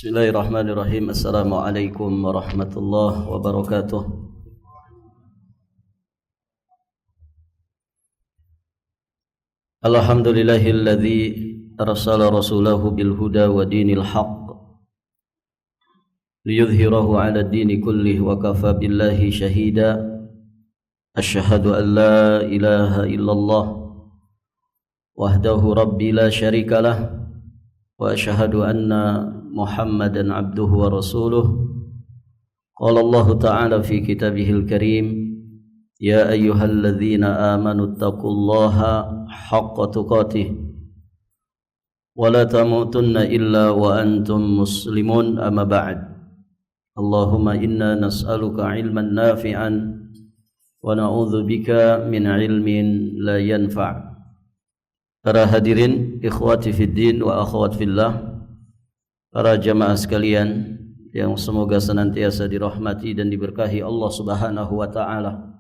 Bismillahirrahmanirrahim. Assalamualaikum warahmatullahi wabarakatuh. Alhamdulillahilladzi arsala rasulahu bil huda wa dinil haqq liyudhhirahu 'ala ad-dini kullih wa kafa billahi shahida. Asyhadu an la ilaha illallah wahdahu rabbi la syarikalah wa asyhadu anna Muhammadan abduhu wa rasuluh. Qala Allah ta'ala fi kitabihil karim, ya ayyuhalladzina amanu taqullaha haqqa tuqatih wa la tamutunna illa wa antum muslimun, amma ba'd. Allahumma inna nas'aluka ilman nafi'an wa na'udzu bika min ilmin la yanfa'. Para hadirin, ikhwati fid din wa akhwat fillah, para jamaah sekalian yang semoga senantiasa dirahmati dan diberkahi Allah Subhanahu wa taala.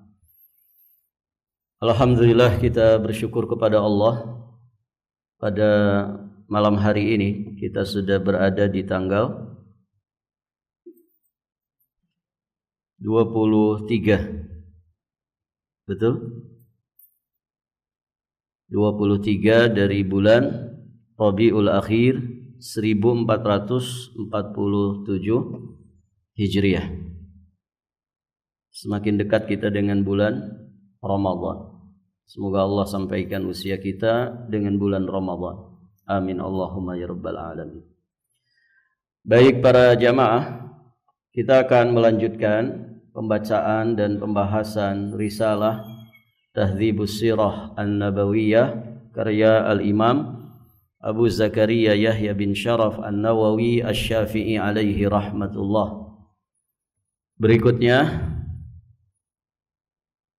Alhamdulillah, kita bersyukur kepada Allah. Pada malam hari ini kita sudah berada di tanggal 23. Betul? 23 dari bulan Rabiul Akhir 1447 Hijriah. Semakin dekat kita dengan bulan Ramadan. Semoga Allah sampaikan usia kita dengan bulan Ramadan. Amin Allahumma ya rabbal alamin. Baik para jamaah, kita akan melanjutkan pembacaan dan pembahasan risalah Tahdzibus Sirah An-Nabawiyah karya Al-Imam Abu Zakaria Yahya bin Sharaf An-Nawawi Asy-Syafi'i alaihi rahmatullah. Berikutnya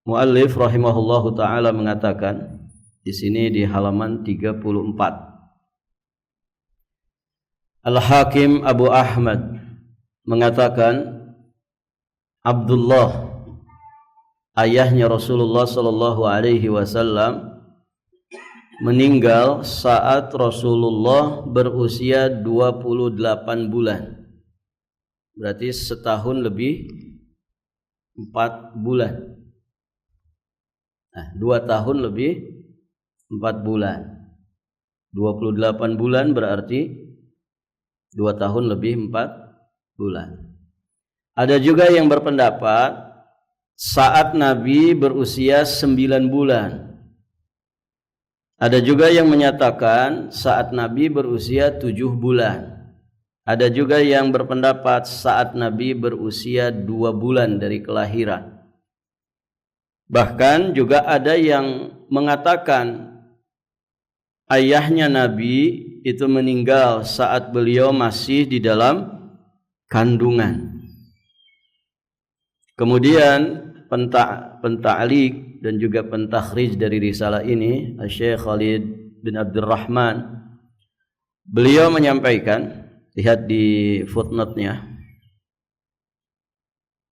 muallif rahimahullahu taala mengatakan di sini di halaman 34. Al-Hakim Abu Ahmad mengatakan Abdullah, ayahnya Rasulullah sallallahu alaihi wasallam, meninggal saat Rasulullah berusia 28 bulan. Berarti setahun lebih 4 bulan. Nah, 2 tahun lebih 4 bulan. 28 bulan berarti 2 tahun lebih 4 bulan. Ada juga yang berpendapat saat Nabi berusia 9 bulan. Ada juga yang menyatakan saat Nabi berusia 7 bulan. Ada juga yang berpendapat saat Nabi berusia 2 bulan dari kelahiran. Bahkan juga ada yang mengatakan ayahnya Nabi itu meninggal saat beliau masih di dalam kandungan. Kemudian penta'liq dan juga pentakhrij dari risalah ini, Syekh Khalid bin Abdurrahman, beliau menyampaikan, lihat di footnote-nya,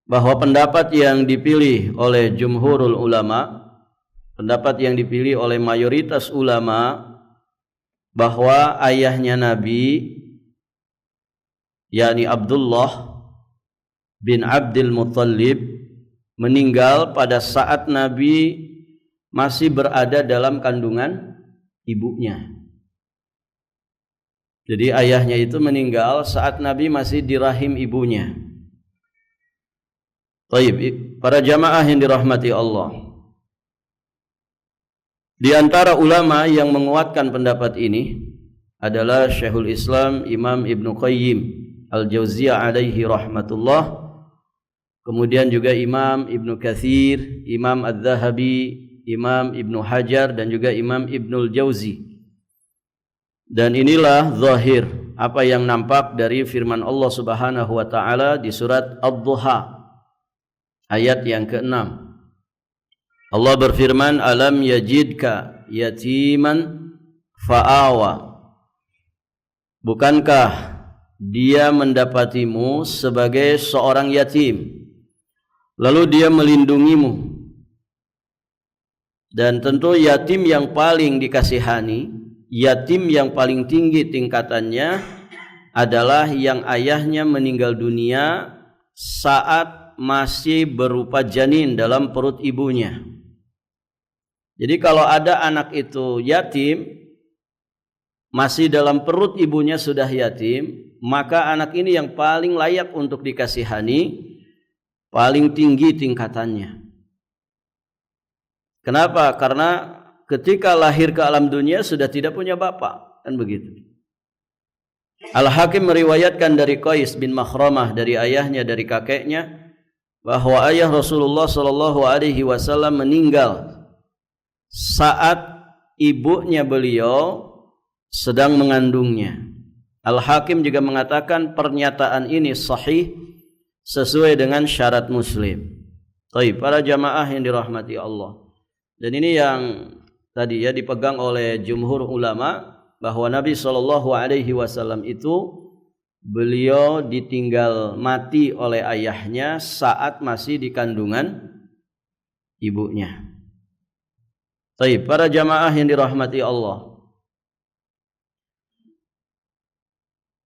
bahwa pendapat yang dipilih oleh jumhurul ulama, pendapat yang dipilih oleh mayoritas ulama, bahwa ayahnya Nabi, yakni Abdullah bin Abdul Muttalib, meninggal pada saat Nabi masih berada dalam kandungan ibunya. Jadi ayahnya itu meninggal saat Nabi masih di rahim ibunya. Baik, para jamaah yang dirahmati Allah, di antara ulama yang menguatkan pendapat ini adalah Syekhul Islam Imam Ibnu Qayyim Al-Jauziyah alaihi rahmatullah. Kemudian juga Imam Ibnu Katsir, Imam Adz-Dzahabi, Imam Ibnu Hajar, dan juga Imam Ibnul Jauzi. Dan inilah zahir apa yang nampak dari firman Allah Subhanahu wa taala di surat Ad-Duha ayat yang ke-6. Allah berfirman, alam yajidka yatiman fa'awa. Bukankah dia mendapatimu sebagai seorang yatim, lalu dia melindungimu. Dan tentu yatim yang paling dikasihani, yatim yang paling tinggi tingkatannya adalah yang ayahnya meninggal dunia saat masih berupa janin dalam perut ibunya. Jadi kalau ada anak itu yatim, masih dalam perut ibunya sudah yatim, maka anak ini yang paling layak untuk dikasihani, paling tinggi tingkatannya. Kenapa? Karena ketika lahir ke alam dunia sudah tidak punya bapak, kan begitu. Al-Hakim meriwayatkan dari Qais bin Makhramah, dari ayahnya, dari kakeknya, bahwa ayah Rasulullah sallallahu alaihi wasallam meninggal saat ibunya beliau sedang mengandungnya. Al-Hakim juga mengatakan pernyataan ini sahih sesuai dengan syarat Muslim. Baik, para jamaah yang dirahmati Allah. Dan ini yang tadi ya dipegang oleh jumhur ulama, bahwa Nabi SAW itu beliau ditinggal mati oleh ayahnya saat masih di kandungan ibunya. Baik, para jamaah yang dirahmati Allah.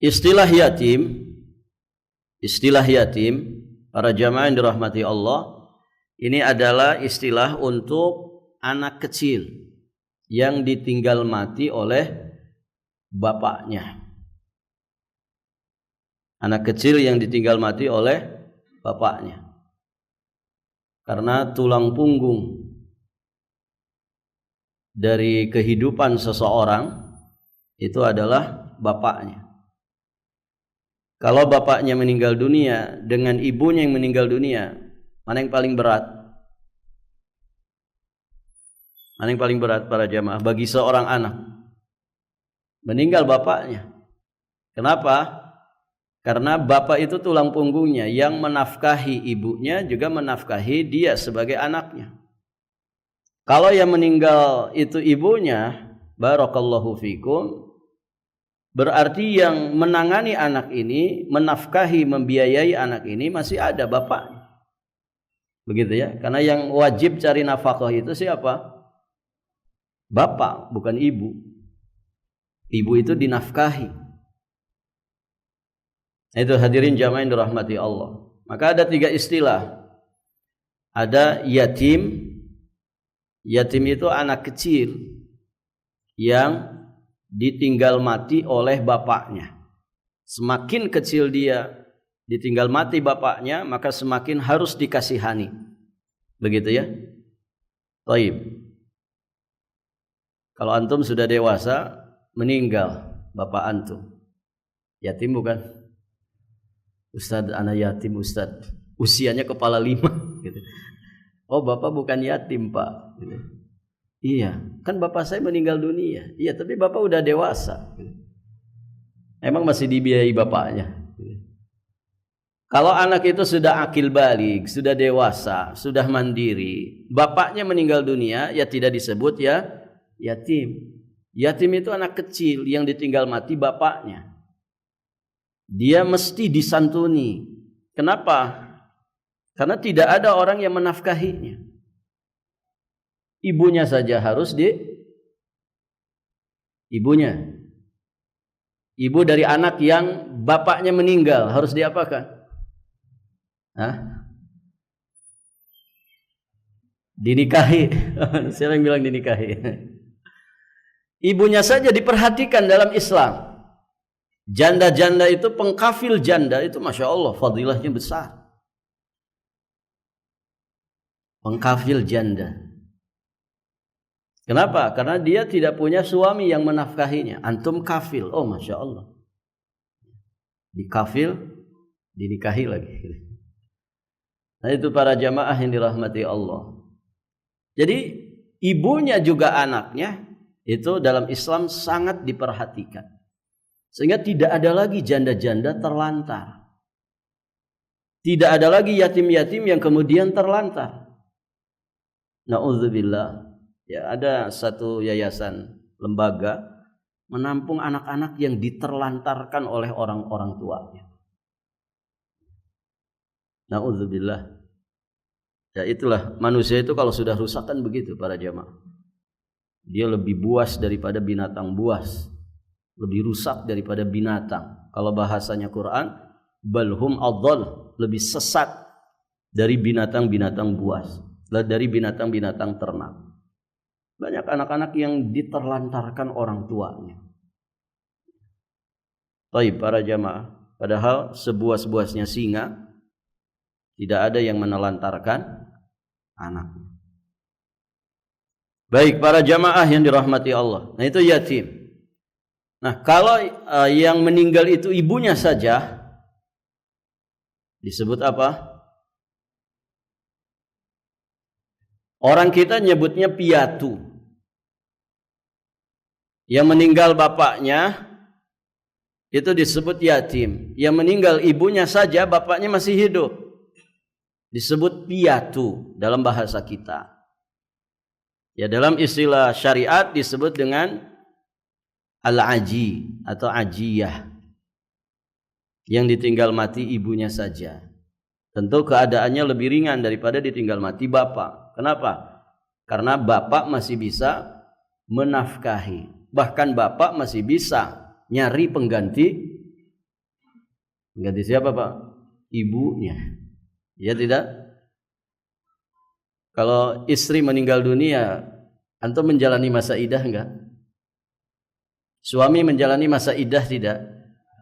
Istilah yatim, para jamaah yang dirahmati Allah, ini adalah istilah untuk anak kecil yang ditinggal mati oleh bapaknya. Anak kecil yang ditinggal mati oleh bapaknya. Karena tulang punggung dari kehidupan seseorang itu adalah bapaknya. Kalau bapaknya meninggal dunia dengan ibunya yang meninggal dunia, mana yang paling berat? Mana yang paling berat para jamaah bagi seorang anak? Meninggal bapaknya. Kenapa? Karena bapak itu tulang punggungnya yang menafkahi ibunya, juga menafkahi dia sebagai anaknya. Kalau yang meninggal itu ibunya, barakallahu fikum, berarti yang menangani anak ini, menafkahi, membiayai anak ini masih ada bapaknya. Begitu ya. Karena yang wajib cari nafkah itu siapa? Bapak, bukan ibu. Ibu itu dinafkahi. Itu hadirin jamaah yang dirahmati Allah. Maka ada 3 istilah. Ada yatim. Yatim itu anak kecil yang ditinggal mati oleh bapaknya. Semakin kecil dia ditinggal mati bapaknya, maka semakin harus dikasihani. Begitu ya. Baik. Kalau antum sudah dewasa, meninggal bapak antum, yatim bukan? Ustadz, anak yatim Ustadz, usianya kepala 5 gitu. Oh, bapak bukan yatim pak gitu. Iya, kan bapak saya meninggal dunia. Iya, tapi bapak udah dewasa gitu. Emang masih dibiayai bapaknya gitu. Kalau anak itu sudah akil balik, sudah dewasa, sudah mandiri, bapaknya meninggal dunia, ya tidak disebut ya yatim. Yatim itu anak kecil yang ditinggal mati bapaknya. Dia mesti disantuni. Kenapa? Karena tidak ada orang yang menafkahinya. Ibunya saja harus ibunya. Ibu dari anak yang bapaknya meninggal harus diapakan? Hah? Dinikahi. Siapa yang bilang dinikahi? Ibunya saja diperhatikan dalam Islam. Janda-janda itu, pengkafil janda itu Masya Allah fadilahnya besar. Pengkafil janda. Kenapa? Karena dia tidak punya suami yang menafkahinya. Antum kafil. Oh Masya Allah. Dikafil, dinikahi lagi. Nah itu para jamaah yang dirahmati Allah. Jadi ibunya juga anaknya itu dalam Islam sangat diperhatikan. Sehingga tidak ada lagi janda-janda terlantar. Tidak ada lagi yatim-yatim yang kemudian terlantar. Na'udzubillah. Ya, ada satu yayasan lembaga menampung anak-anak yang diterlantarkan oleh orang-orang tuanya. Na'udzubillah. Ya itulah manusia itu kalau sudah rusak kan begitu para jamaah. Dia lebih buas daripada binatang buas. Lebih rusak daripada binatang. Kalau bahasanya Quran, balhum adall, lebih sesat dari binatang-binatang buas, dari binatang-binatang ternak. Banyak anak-anak yang diterlantarkan orang tuanya. Baik para jamaah, padahal sebuas-buasnya singa tidak ada yang menelantarkan anaknya. Baik para jamaah yang dirahmati Allah. Nah itu yatim. Nah kalau yang meninggal itu ibunya saja, disebut apa? Orang kita nyebutnya piatu. Yang meninggal bapaknya itu disebut yatim. Yang meninggal ibunya saja, bapaknya masih hidup, disebut piatu dalam bahasa kita. Ya dalam istilah syariat disebut dengan al-aji atau ajiyah. Yang ditinggal mati ibunya saja. Tentu keadaannya lebih ringan daripada ditinggal mati bapak. Kenapa? Karena bapak masih bisa menafkahi. Bahkan bapak masih bisa nyari pengganti. Pengganti siapa Pak? Ibunya. Ya tidak? Kalau istri meninggal dunia, antum menjalani masa iddah enggak? Suami menjalani masa iddah tidak?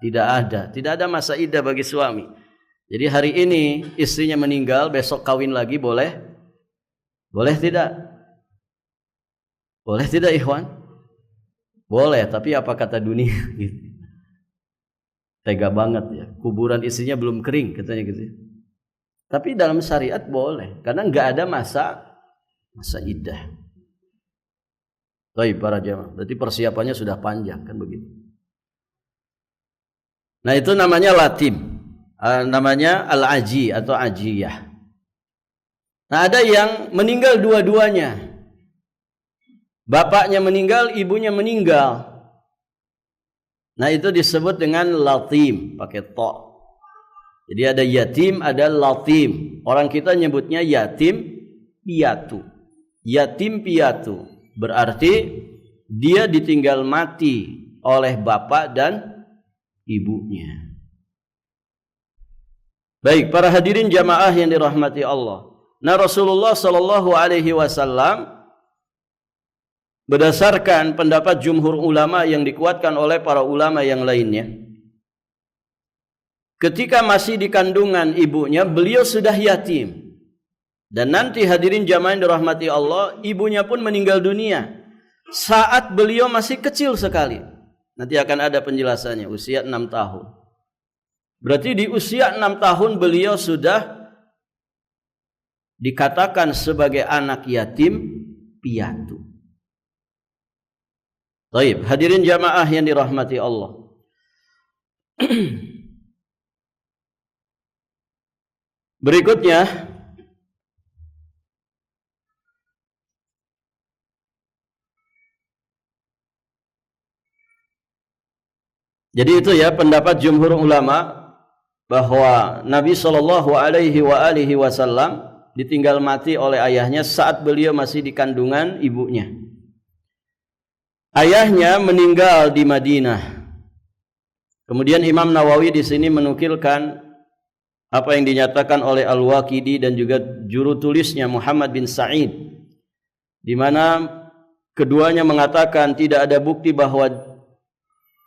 Tidak ada. Tidak ada masa iddah bagi suami. Jadi hari ini istrinya meninggal, besok kawin lagi boleh? Boleh tidak? Boleh tidak ikhwan? Boleh, tapi apa kata dunia? Tega banget ya. Kuburan istrinya belum kering katanya gitu. Tapi dalam syariat boleh, karena nggak ada masa iddah. Baik para jamaah, berarti persiapannya sudah panjang kan begitu. Nah itu namanya latim, namanya al-aji atau ajiyah. Nah ada yang meninggal dua-duanya, bapaknya meninggal, ibunya meninggal. Nah itu disebut dengan latim, pakai to. Jadi ada yatim, ada latim. Orang kita nyebutnya yatim piatu. Yatim piatu berarti dia ditinggal mati oleh bapak dan ibunya. Baik, para hadirin jamaah yang dirahmati Allah. Nah, Rasulullah sallallahu alaihi wasallam berdasarkan pendapat jumhur ulama yang dikuatkan oleh para ulama yang lainnya, ketika masih di kandungan ibunya, beliau sudah yatim. Dan nanti hadirin jamaah yang dirahmati Allah, ibunya pun meninggal dunia saat beliau masih kecil sekali. Nanti akan ada penjelasannya, usia 6 tahun. Berarti di usia 6 tahun beliau sudah dikatakan sebagai anak yatim piatu. Baik, hadirin jamaah yang dirahmati Allah. Berikutnya, jadi itu ya pendapat jumhur ulama bahwa Nabi sallallahu alaihi wasallam ditinggal mati oleh ayahnya saat beliau masih di kandungan ibunya. Ayahnya meninggal di Madinah. Kemudian Imam Nawawi di sini menukilkan apa yang dinyatakan oleh Al-Waqidi dan juga juru tulisnya Muhammad bin Sa'id, di mana keduanya mengatakan tidak ada bukti bahwa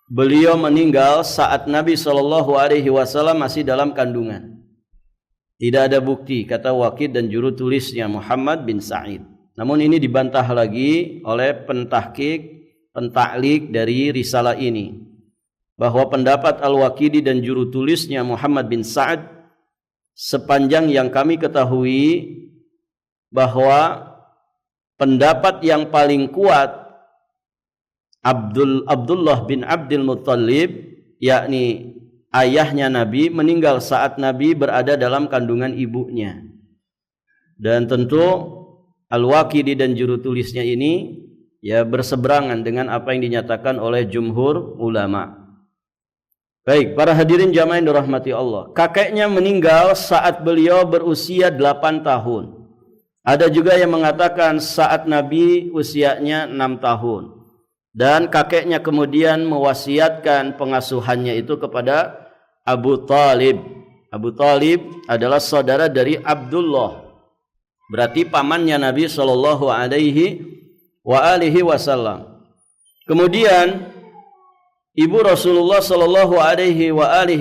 beliau meninggal saat Nabi SAW masih dalam kandungan. Tidak ada bukti, kata Waqid dan juru tulisnya Muhammad bin Sa'id. Namun ini dibantah lagi oleh pentaklik dari risalah ini, bahwa pendapat Al-Waqidi dan juru tulisnya Muhammad bin Sa'id, sepanjang yang kami ketahui, bahwa pendapat yang paling kuat Abdullah bin Abdul Muttalib, yakni ayahnya Nabi, meninggal saat Nabi berada dalam kandungan ibunya. Dan tentu Al-Waqidi dan juru tulisnya ini ya berseberangan dengan apa yang dinyatakan oleh jumhur ulama. Baik, para hadirin jamaah yang dirahmati Allah. Kakeknya meninggal saat beliau berusia 8 tahun. Ada juga yang mengatakan saat Nabi usianya 6 tahun. Dan kakeknya kemudian mewasiatkan pengasuhannya itu kepada Abu Talib. Abu Talib adalah saudara dari Abdullah, berarti pamannya Nabi Shallallahu Alaihi Wasallam. Kemudian ibu Rasulullah Shallallahu Alaihi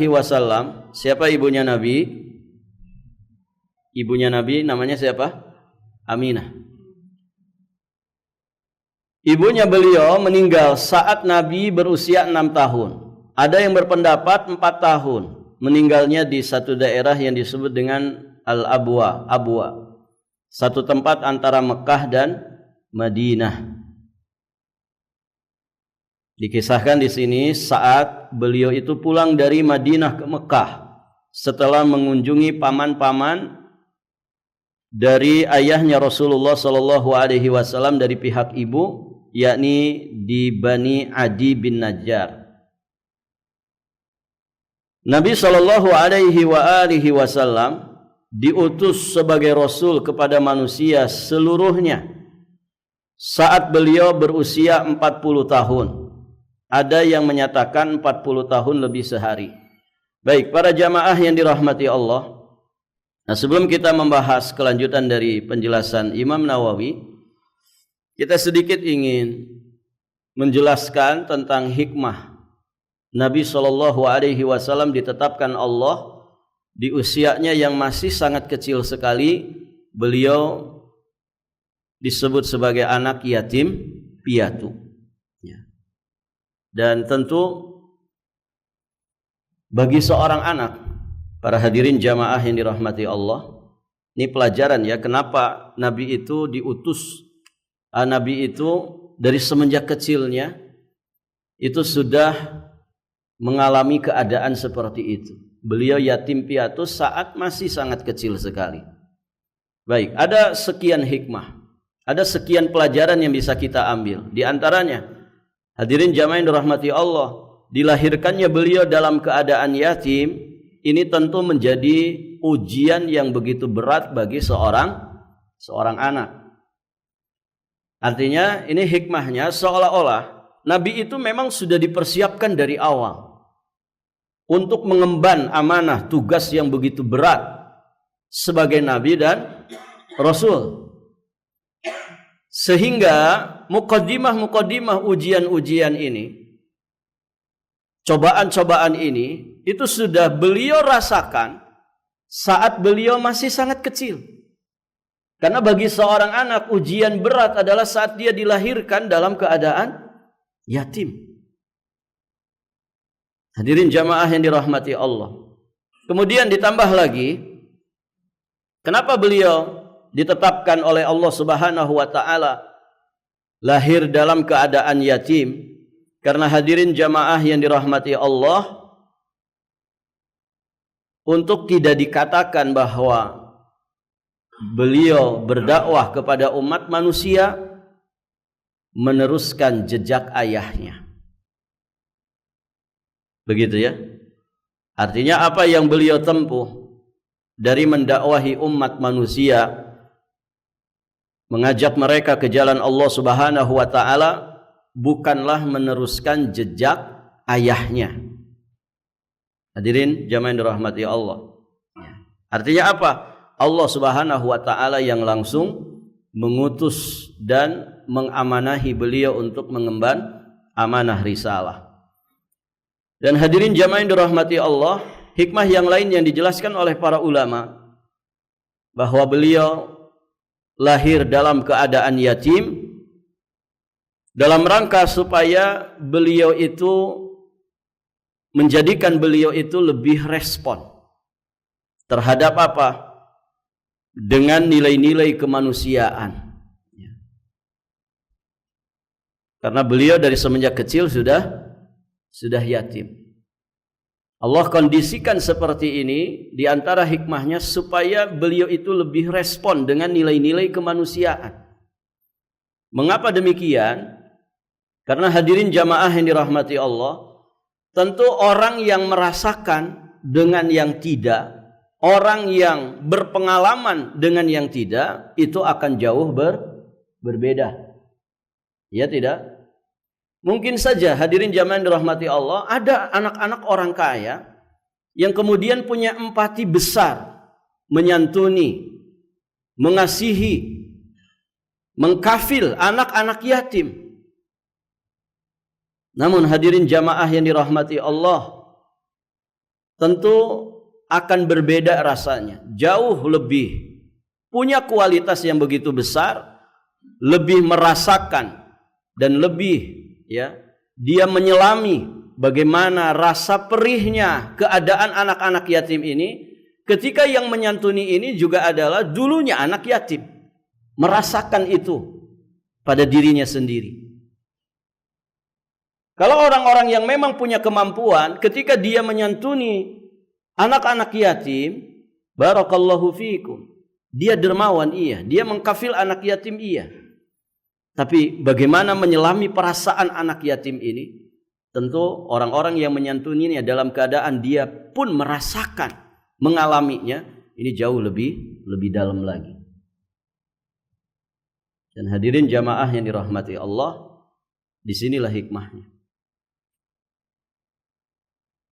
Wasallam, siapa ibunya Nabi? Ibunya Nabi namanya siapa? Aminah. Ibunya beliau meninggal saat Nabi berusia 6 tahun. Ada yang berpendapat 4 tahun. Meninggalnya di satu daerah yang disebut dengan Al-Abwa, Abwa. Satu tempat antara Mekah dan Madinah. Dikisahkan di sini saat beliau itu pulang dari Madinah ke Mekah setelah mengunjungi paman-paman dari ayahnya Rasulullah Shallallahu Alaihi Wasallam dari pihak ibu, yakni di Bani Adi bin Najjar. Nabi Shallallahu Alaihi Wasallam diutus sebagai Rasul kepada manusia seluruhnya saat beliau berusia 40 tahun. Ada yang menyatakan 40 tahun lebih sehari. Baik, para jamaah yang dirahmati Allah. Nah, sebelum kita membahas kelanjutan dari penjelasan Imam Nawawi, kita sedikit ingin menjelaskan tentang hikmah Nabi Shallallahu Alaihi Wasallam ditetapkan Allah di usianya yang masih sangat kecil sekali. Beliau disebut sebagai anak yatim piatu. Dan tentu bagi seorang anak, para hadirin jamaah yang dirahmati Allah, ini pelajaran ya, kenapa Nabi itu diutus. Nabi itu dari semenjak kecilnya itu sudah mengalami keadaan seperti itu. Beliau yatim piatu saat masih sangat kecil sekali. Baik, ada sekian hikmah, ada sekian pelajaran yang bisa kita ambil. Di antaranya, hadirin jamaah yang dirahmati Allah, dilahirkannya beliau dalam keadaan yatim, ini tentu menjadi ujian yang begitu berat bagi seorang anak. Artinya ini hikmahnya seolah-olah Nabi itu memang sudah dipersiapkan dari awal untuk mengemban amanah tugas yang begitu berat sebagai Nabi dan Rasul. Sehingga muqaddimah ujian-ujian ini, cobaan-cobaan ini, itu sudah beliau rasakan saat beliau masih sangat kecil. Karena bagi seorang anak ujian berat adalah saat dia dilahirkan dalam keadaan yatim. Hadirin jamaah yang dirahmati Allah. Kemudian ditambah lagi, kenapa beliau ditetapkan oleh Allah Subhanahu wa taala lahir dalam keadaan yatim? Karena hadirin jamaah yang dirahmati Allah, untuk tidak dikatakan bahwa beliau berdakwah kepada umat manusia meneruskan jejak ayahnya. Begitu ya. Artinya apa yang beliau tempuh dari mendakwahi umat manusia, mengajak mereka ke jalan Allah Subhanahu wa taala, bukanlah meneruskan jejak ayahnya. Hadirin jamaah yang dirahmati Allah. Artinya apa? Allah Subhanahu wa taala yang langsung mengutus dan mengamanahi beliau untuk mengemban amanah risalah. Dan hadirin jamaah yang dirahmati Allah, hikmah yang lain yang dijelaskan oleh para ulama bahwa beliau lahir dalam keadaan yatim dalam rangka supaya beliau itu menjadikan beliau itu lebih respon terhadap apa? Dengan nilai-nilai kemanusiaan. Karena beliau dari semenjak kecil sudah yatim. Allah kondisikan seperti ini di antara hikmahnya supaya beliau itu lebih respon dengan nilai-nilai kemanusiaan. Mengapa demikian? Karena hadirin jamaah yang dirahmati Allah, tentu orang yang merasakan dengan yang tidak, orang yang berpengalaman dengan yang tidak, itu akan jauh berbeda. Ya tidak? Mungkin saja hadirin jamaah yang dirahmati Allah, ada anak-anak orang kaya yang kemudian punya empati besar, menyantuni, mengasihi, mengkafil anak-anak yatim. Namun hadirin jamaah yang dirahmati Allah, tentu akan berbeda rasanya, jauh lebih punya kualitas yang begitu besar, lebih merasakan dan lebih dia menyelami bagaimana rasa perihnya keadaan anak-anak yatim ini, ketika yang menyantuni ini juga adalah dulunya anak yatim, merasakan itu pada dirinya sendiri. Kalau orang-orang yang memang punya kemampuan, ketika dia menyantuni anak-anak yatim, barakallahu fiikum, dia dermawan, iya, dia mengkafil anak yatim, iya. Tapi bagaimana menyelami perasaan anak yatim ini? Tentu orang-orang yang menyantuninya dalam keadaan dia pun merasakan, mengalaminya, ini jauh lebih dalam lagi. Dan hadirin jamaah yang dirahmati Allah, disinilah hikmahnya.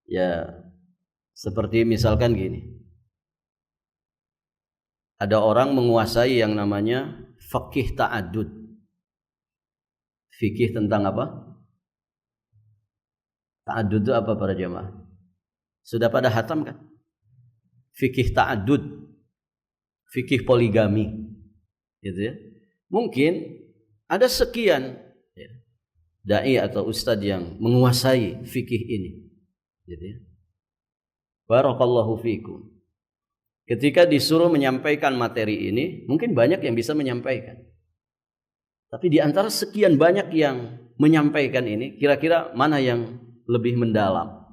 Ya, seperti misalkan gini, ada orang menguasai yang namanya fikih ta'adud. Fikih tentang apa? Ta'adud itu apa para jamaah? Sudah pada hatam kan? Fikih ta'adud, fikih poligami, gitu ya. Mungkin ada sekian dai atau ustadz yang menguasai fikih ini, gitu ya. Barakallahu fikum. Ketika disuruh menyampaikan materi ini, mungkin banyak yang bisa menyampaikan. Tapi di antara sekian banyak yang menyampaikan ini, kira-kira mana yang lebih mendalam?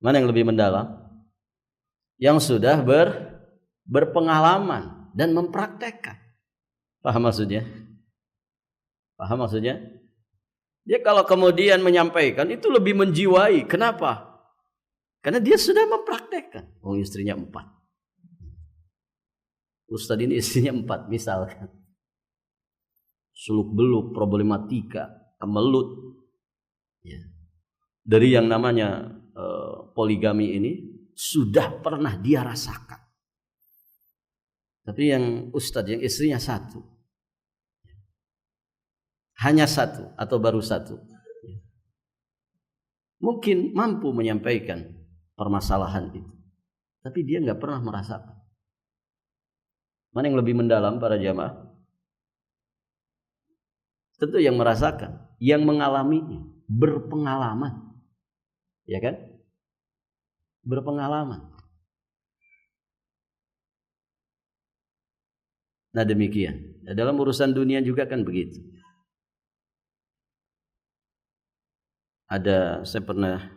Mana yang lebih mendalam? Yang sudah berpengalaman dan mempraktekkan. Paham maksudnya? Paham maksudnya? Dia kalau kemudian menyampaikan itu lebih menjiwai. Kenapa? Karena dia sudah mempraktekkan. Oh, istrinya 4. Ustadz ini istrinya 4 misalkan. Suluk-beluk, problematika, kemelut. Ya. Dari yang namanya poligami ini sudah pernah dia rasakan. Tapi yang ustadz, yang istrinya 1, hanya 1 atau baru 1, mungkin mampu menyampaikan permasalahan itu, tapi dia nggak pernah merasakan. Mana yang lebih mendalam para jamaah? Tentu yang merasakan, yang mengalaminya, berpengalaman, ya kan? Berpengalaman. Nah demikian. Dalam urusan dunia juga kan begitu. Saya pernah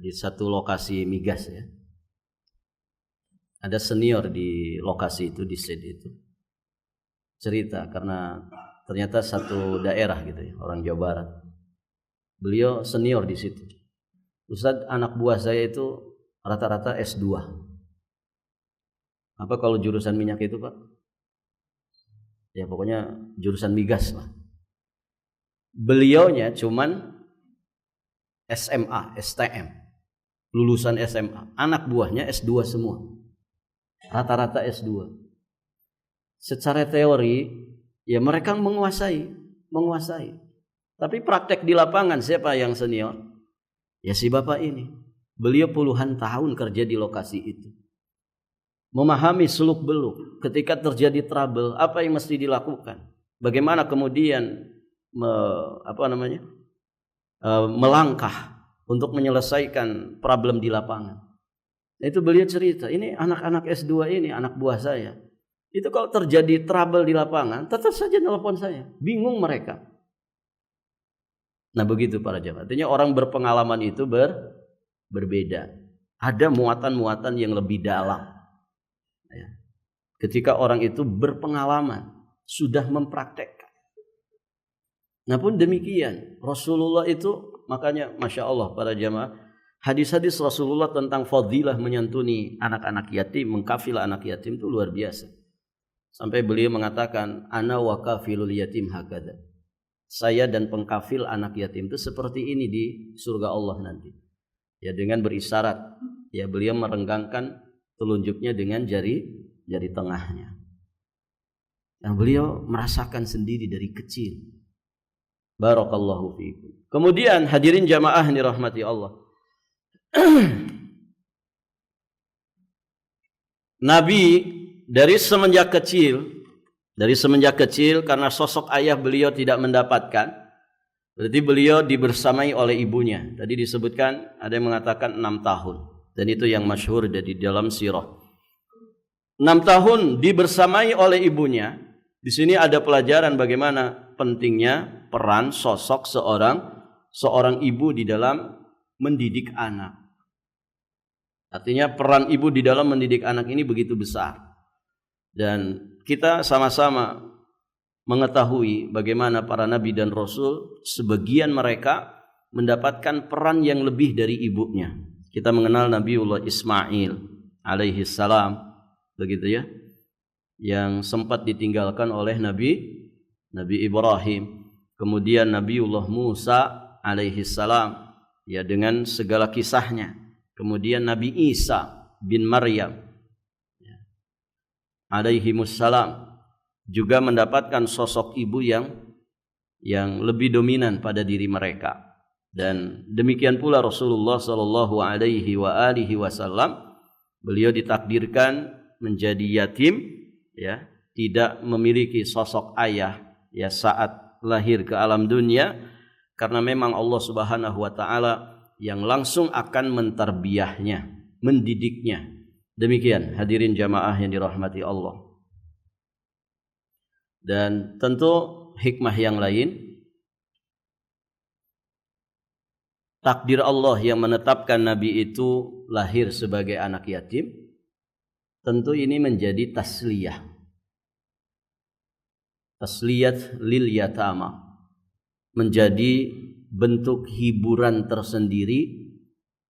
di satu lokasi migas ya. Ada senior di lokasi itu, di set itu, cerita karena ternyata satu daerah gitu ya, orang Jawa Barat. Beliau senior di situ. Ustadz, anak buah saya itu rata-rata S2. Apa kalau jurusan minyak itu, Pak? Ya pokoknya jurusan migas lah. Beliaunya cuman SMA, STM. Lulusan SMA. Anak buahnya S2 semua. Rata-rata S2. Secara teori ya mereka menguasai. Tapi praktek di lapangan siapa yang senior? Ya si bapak ini. Beliau puluhan tahun kerja di lokasi itu. Memahami seluk-beluk ketika terjadi trouble, apa yang mesti dilakukan? Bagaimana kemudian melangkah untuk menyelesaikan problem di lapangan. Itu beliau cerita, ini anak-anak S2 ini, anak buah saya. Itu kalau terjadi trouble di lapangan, tetap saja nelpon saya. Bingung mereka. Nah begitu para jamaah. Artinya orang berpengalaman itu berbeda. Ada muatan-muatan yang lebih dalam. Ya. Ketika orang itu berpengalaman, sudah mempraktekkan. Nah pun demikian, Rasulullah itu, makanya Masya Allah para jamaah, hadis-hadis Rasulullah tentang fadilah menyantuni anak-anak yatim, mengkafil anak yatim itu luar biasa. Sampai beliau mengatakan, ana wa kafilul yatim hakadha. saya dan pengkafil anak yatim itu seperti ini di surga Allah nanti. Ya, dengan berisyarat, ya beliau merenggangkan telunjuknya dengan jari tengahnya. Dan beliau merasakan sendiri dari kecil. Barakallahu fiikum. Kemudian hadirin jamaah yang dirahmati Allah. Nabi dari semenjak kecil karena sosok ayah beliau tidak mendapatkan, berarti beliau dibersamai oleh ibunya. Tadi disebutkan ada yang mengatakan 6 tahun, dan itu yang masyhur di dalam sirah. 6 tahun dibersamai oleh ibunya. Di sini ada pelajaran bagaimana pentingnya peran sosok seorang ibu di dalam mendidik anak. Artinya peran ibu di dalam mendidik anak ini begitu besar. Dan kita sama-sama mengetahui bagaimana para nabi dan rasul sebagian mereka mendapatkan peran yang lebih dari ibunya. Kita mengenal Nabiullah Ismail alaihi salam, begitu ya, yang sempat ditinggalkan oleh Nabi Ibrahim. Kemudian Nabiullah Musa alaihi salam, ya, dengan segala kisahnya. Kemudian Nabi Isa bin Maryam, ya, alaihi salam, juga mendapatkan sosok ibu yang lebih dominan pada diri mereka. Dan demikian pula Rasulullah sallallahu alaihi wasallam, beliau ditakdirkan menjadi yatim, ya, tidak memiliki sosok ayah, ya, saat lahir ke alam dunia, karena memang Allah Subhanahu wa taala yang langsung akan mentarbiyahnya, mendidiknya. Demikian hadirin jamaah yang dirahmati Allah. Dan tentu hikmah yang lain, takdir Allah yang menetapkan Nabi itu lahir sebagai anak yatim, tentu ini menjadi tasliyah lil yatama, menjadi bentuk hiburan tersendiri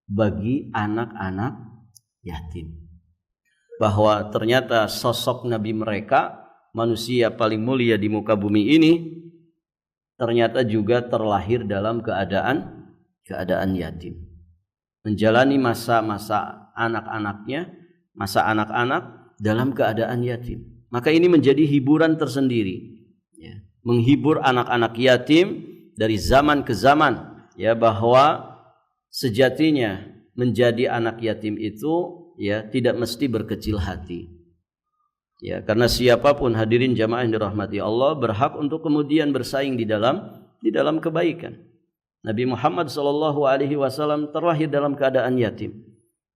bagi anak-anak yatim, bahwa ternyata sosok Nabi mereka, manusia paling mulia di muka bumi ini, ternyata juga terlahir dalam keadaan yatim, menjalani masa-masa anak-anaknya, masa anak-anak dalam keadaan yatim. Maka ini menjadi hiburan tersendiri, ya, menghibur anak-anak yatim dari zaman ke zaman, ya, bahwa sejatinya menjadi anak yatim itu, ya, tidak mesti berkecil hati, ya, karena siapapun hadirin jamaah yang dirahmati Allah berhak untuk kemudian bersaing di dalam kebaikan. Nabi Muhammad SAW terlahir dalam keadaan yatim,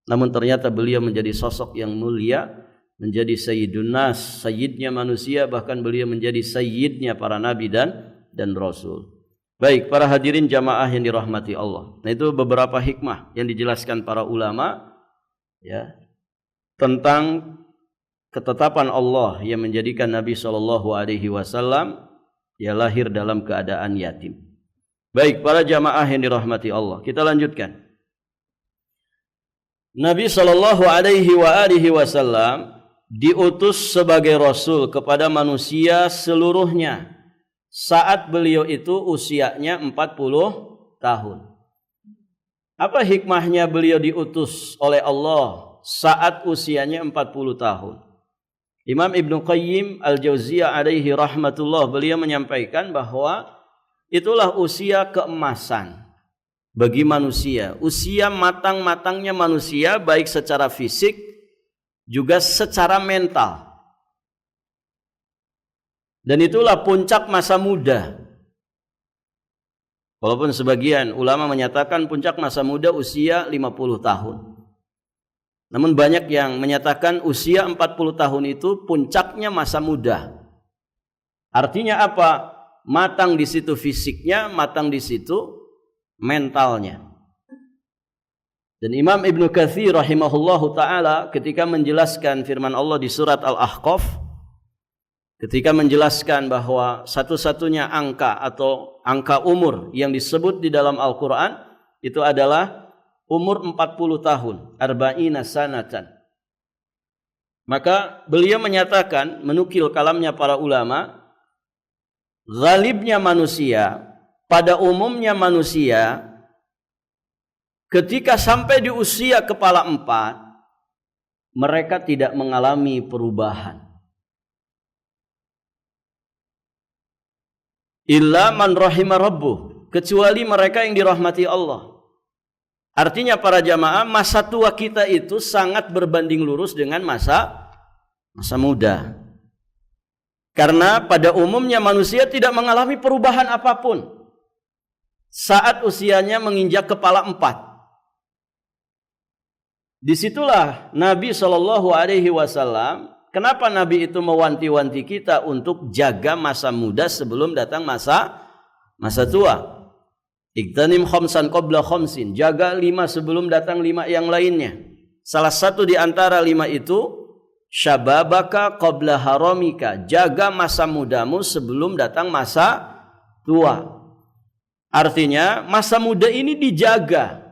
namun ternyata beliau menjadi sosok yang mulia, menjadi sayyidun nas, sayyidnya manusia, bahkan beliau menjadi sayyidnya para nabi dan rasul. Baik, para hadirin jamaah yang dirahmati Allah. Nah, itu beberapa hikmah yang dijelaskan para ulama, ya, tentang ketetapan Allah yang menjadikan Nabi SAW, ya, lahir dalam keadaan yatim. Baik, para jamaah yang dirahmati Allah, kita lanjutkan. Nabi SAW diutus sebagai Rasul kepada manusia seluruhnya saat beliau itu usianya 40 tahun. Apa hikmahnya beliau diutus oleh Allah saat usianya 40 tahun? Imam Ibnu Qayyim Al-Jauziyah alaihi rahmatullah, beliau menyampaikan bahwa itulah usia keemasan bagi manusia, usia matang-matangnya manusia, baik secara fisik juga secara mental. Dan itulah puncak masa muda. Walaupun sebagian ulama menyatakan puncak masa muda usia 50 tahun. Namun banyak yang menyatakan usia 40 tahun itu puncaknya masa muda. Artinya apa? Matang di situ fisiknya, matang di situ mentalnya. Dan Imam Ibnu Katsir rahimahullahu ta'ala ketika menjelaskan firman Allah di surat Al-Ahqaf, ketika menjelaskan bahwa satu-satunya angka atau angka umur yang disebut di dalam Al-Quran itu adalah umur 40 tahun, arba'ina sanatan. Maka beliau menyatakan, menukil kalamnya para ulama, ghalibnya manusia, pada umumnya manusia ketika sampai di usia kepala 4 mereka tidak mengalami perubahan. Illa man rahima rabbuh, kecuali mereka yang dirahmati Allah. Artinya para jamaah, masa tua kita itu sangat berbanding lurus dengan masa muda. Karena pada umumnya manusia tidak mengalami perubahan apapun saat usianya menginjak kepala 4. Disitulah Nabi SAW, kenapa Nabi itu mewanti-wanti kita untuk jaga masa muda sebelum datang masa tua. Iktanim khamsan qabla khamsin, jaga 5 sebelum datang 5 yang lainnya. Salah satu di antara 5 itu syababaka qabla haramika, jaga masa mudamu sebelum datang masa tua. Artinya masa muda ini dijaga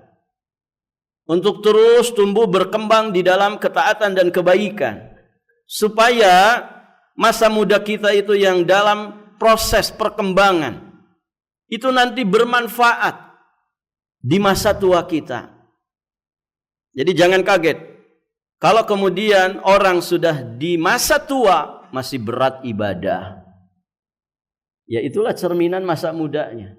untuk terus tumbuh berkembang di dalam ketaatan dan kebaikan, supaya masa muda kita itu yang dalam proses perkembangan itu nanti bermanfaat di masa tua kita. Jadi jangan kaget kalau kemudian orang sudah di masa tua masih berat ibadah. Ya itulah cerminan masa mudanya.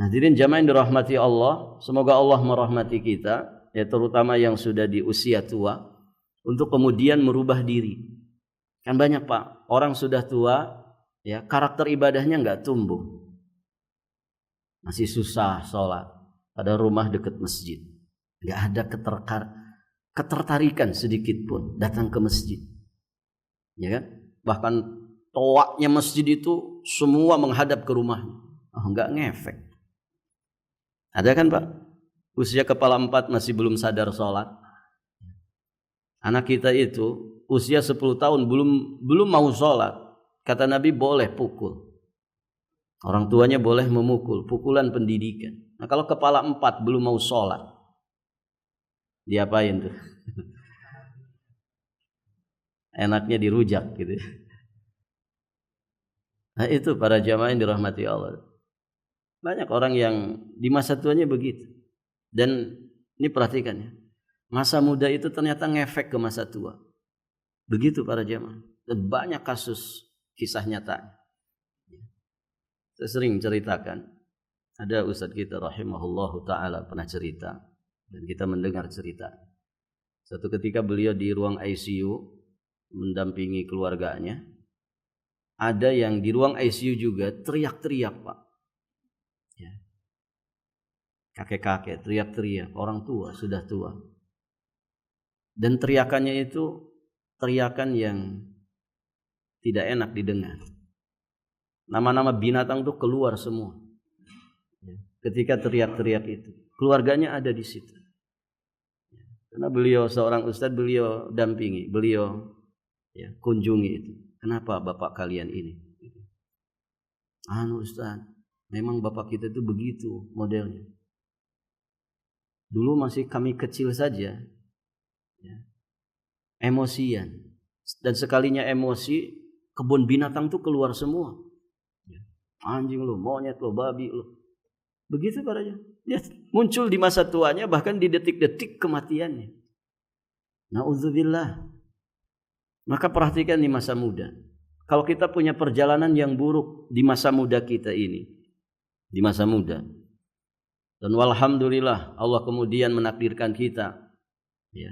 Hadirin jamaah yang dirahmati Allah, semoga Allah merahmati kita, ya terutama yang sudah di usia tua, untuk kemudian merubah diri. Kan banyak Pak, orang sudah tua, ya karakter ibadahnya nggak tumbuh, masih susah sholat, ada rumah dekat masjid, nggak ada ketertarikan sedikit pun datang ke masjid, ya kan? Bahkan toaknya masjid itu semua menghadap ke rumahnya, nggak ngefek. Ada kan Pak, usia kepala 4 masih belum sadar sholat. Anak kita itu usia 10 tahun belum mau sholat. Kata Nabi boleh pukul. Orang tuanya boleh memukul, pukulan pendidikan. Nah kalau kepala 4 belum mau sholat, diapain tuh? Enaknya dirujak gitu. Nah itu para jamaah yang dirahmati Allah. Banyak orang yang di masa tuanya begitu. Dan ini perhatikan ya, masa muda itu ternyata ngefek ke masa tua. Begitu para jamaah. Dan banyak kasus kisah nyata. Saya sering ceritakan, ada ustadz kita rahimahullahu ta'ala pernah cerita, dan kita mendengar cerita. Suatu ketika beliau di ruang ICU mendampingi keluarganya. Ada yang di ruang ICU juga teriak-teriak Pak, ya. Kakek-kakek teriak-teriak, orang tua, sudah tua. Dan teriakannya itu teriakan yang tidak enak didengar. Nama-nama binatang tuh keluar semua. Ketika teriak-teriak itu, keluarganya ada di situ. Karena beliau seorang ustadz, beliau dampingi, beliau kunjungi itu. Kenapa bapak kalian ini? Ustadz, memang bapak kita itu begitu modelnya. Dulu masih kami kecil saja, emosian, dan sekalinya emosi, kebun binatang tuh keluar semua. Anjing lo, monyet lo, babi lo. Begitu padanya. Dia muncul di masa tuanya, bahkan di detik-detik kematiannya. Na'udzubillah. Maka perhatikan di masa muda. Kalau kita punya perjalanan yang buruk di masa muda kita ini, di masa muda, dan walhamdulillah Allah kemudian menakdirkan kita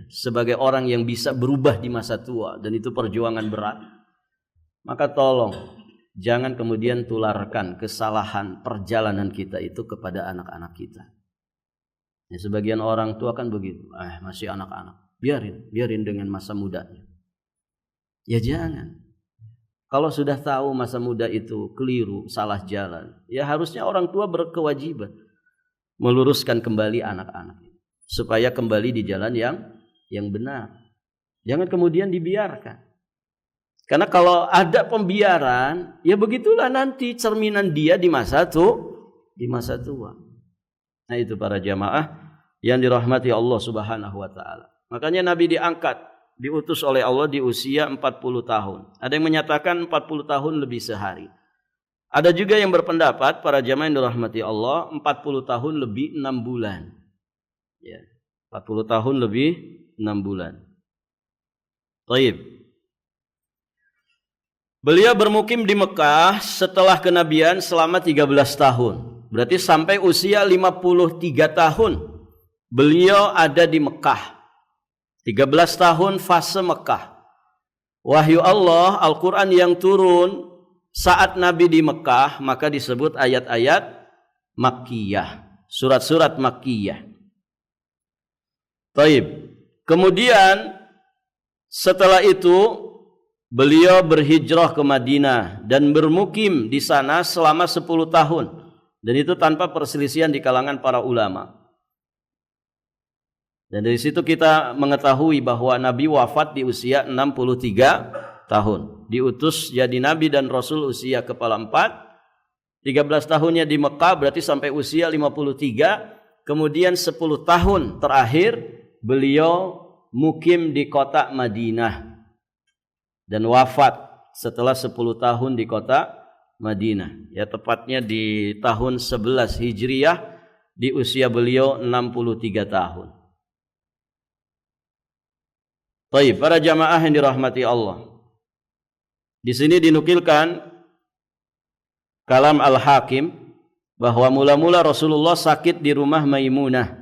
sebagai orang yang bisa berubah di masa tua, dan itu perjuangan berat. Maka tolong jangan kemudian tularkan kesalahan perjalanan kita itu kepada anak-anak kita. Sebagian orang tua kan begitu, masih anak-anak, biarin dengan masa mudanya. Ya jangan. Kalau sudah tahu masa muda itu keliru, salah jalan, ya harusnya orang tua berkewajiban meluruskan kembali anak-anak supaya kembali di jalan yang benar. Jangan kemudian dibiarkan. Karena kalau ada pembiaran, ya begitulah nanti cerminan dia di masa tua. Nah itu para jamaah yang dirahmati Allah Subhanahu wa taala. Makanya Nabi diangkat diutus oleh Allah di usia 40 tahun. Ada yang menyatakan 40 tahun lebih sehari. Ada juga yang berpendapat para jamaah yang dirahmati Allah 40 tahun lebih 6 bulan. Ya, 40 tahun lebih 6 bulan. Baik. Beliau bermukim di Mekah setelah kenabian selama 13 tahun. Berarti sampai usia 53 tahun beliau ada di Mekah. 13 tahun fase Mekah. Wahyu Allah, Al-Quran yang turun saat Nabi di Mekah, maka disebut ayat-ayat Makkiyah, surat-surat Makkiyah. Taib. Kemudian setelah itu beliau berhijrah ke Madinah dan bermukim di sana selama 10 tahun. Dan itu tanpa perselisihan di kalangan para ulama. Dan dari situ kita mengetahui bahwa Nabi wafat di usia 63 tahun. Diutus jadi Nabi dan Rasul usia kepala 4. 13 tahunnya di Mekah berarti sampai usia 53. Kemudian 10 tahun terakhir beliau mukim di kota Madinah. Dan wafat setelah 10 tahun di kota Madinah. Ya, tepatnya di tahun 11 Hijriah di usia beliau 63 tahun. Baik, para jamaah yang dirahmati Allah. Di sini dinukilkan kalam Al-Hakim bahwa mula-mula Rasulullah sakit di rumah Maimunah.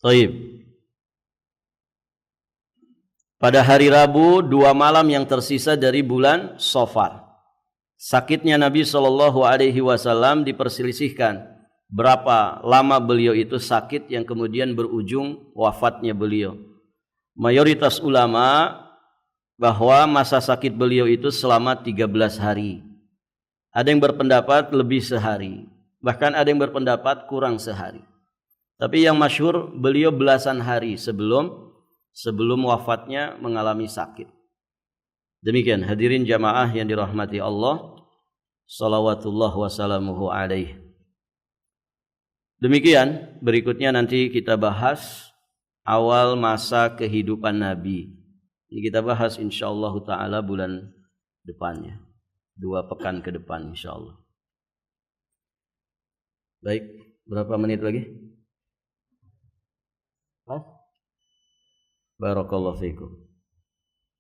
Baik. Pada hari Rabu 2 malam yang tersisa dari bulan Safar. Sakitnya Nabi SAW diperselisihkan berapa lama beliau itu sakit yang kemudian berujung wafatnya beliau. Mayoritas ulama bahwa masa sakit beliau itu selama 13 hari. Ada yang berpendapat lebih sehari. Bahkan ada yang berpendapat kurang sehari. Tapi yang masyhur beliau belasan hari sebelum wafatnya mengalami sakit. Demikian hadirin jamaah yang dirahmati Allah. Salawatullah wassalamuhu alaih. Demikian berikutnya nanti kita bahas awal masa kehidupan Nabi. Ini kita bahas insyaallah ta'ala bulan depannya. 2 pekan ke depan insyaallah. Baik, berapa menit lagi? Barakallahu fiikum.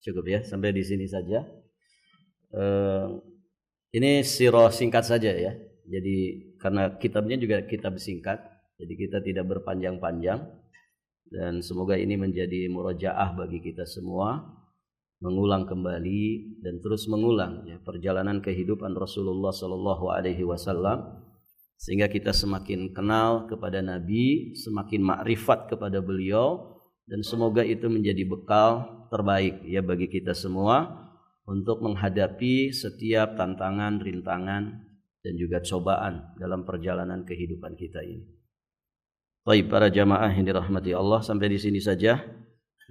Cukup ya, sampai di sini saja. Ini sirah singkat saja ya. Jadi karena kitabnya juga kitab singkat, jadi kita tidak berpanjang-panjang. Dan semoga ini menjadi murajaah bagi kita semua, mengulang kembali dan terus mengulang ya, perjalanan kehidupan Rasulullah SAW, sehingga kita semakin kenal kepada Nabi, semakin makrifat kepada beliau, dan semoga itu menjadi bekal terbaik ya bagi kita semua untuk menghadapi setiap tantangan, rintangan dan juga cobaan dalam perjalanan kehidupan kita ini. Baik, para jamaah yang dirahmati Allah, sampai di sini saja.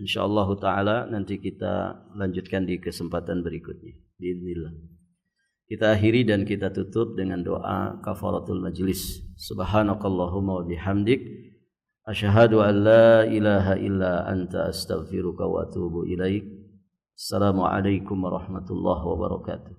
Insyaallah taala nanti kita lanjutkan di kesempatan berikutnya. Bismillah. Kita akhiri dan kita tutup dengan doa kafaratul majlis. Subhanakallahumma wa bihamdik asyhadu an la ilaha illa anta astaghfiruka wa atubu ilaik. Assalamualaikum warahmatullahi wabarakatuh.